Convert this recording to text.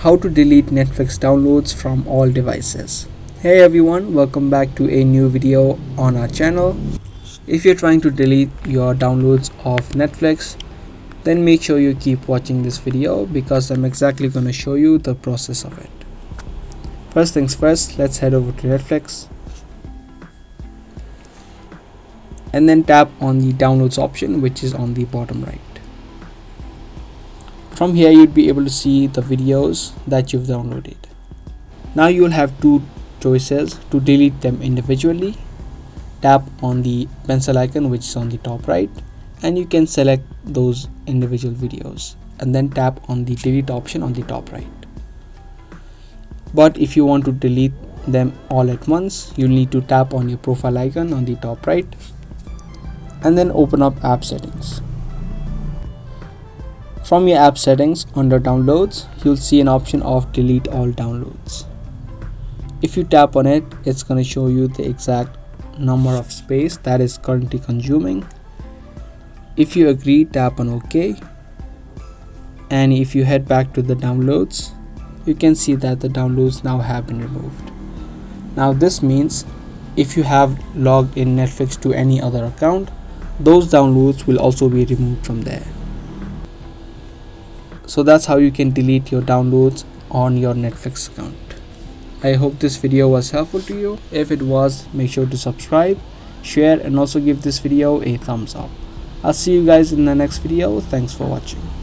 How to delete Netflix downloads from all devices. Hey everyone, welcome back to a new video on our channel. If you're trying to delete your downloads of Netflix, then make sure you keep watching this video because I'm exactly going to show you the process of it. First things first, let's head over to Netflix and then tap on the downloads option, which is on the bottom right. From here you'd be able to see the videos that you've downloaded. Now you'll have two choices to delete them individually. Tap on the pencil icon, which is on the top right, and you can select those individual videos and then tap on the delete option on the top right. But if you want to delete them all at once, you'll need to tap on your profile icon on the top right and then open up app settings. From your app settings, under downloads, you'll see an option of delete all downloads. If you tap on it, it's going to show you the exact number of space that is currently consuming. If you agree, tap on OK. And if you head back to the downloads, you can see that the downloads now have been removed. Now this means if you have logged in Netflix to any other account, those downloads will also be removed from there. So that's how you can delete your downloads on your Netflix account. I hope this video was helpful to you. If it was, make sure to subscribe, share, and also give this video a thumbs up. I'll see you guys in the next video. Thanks for watching.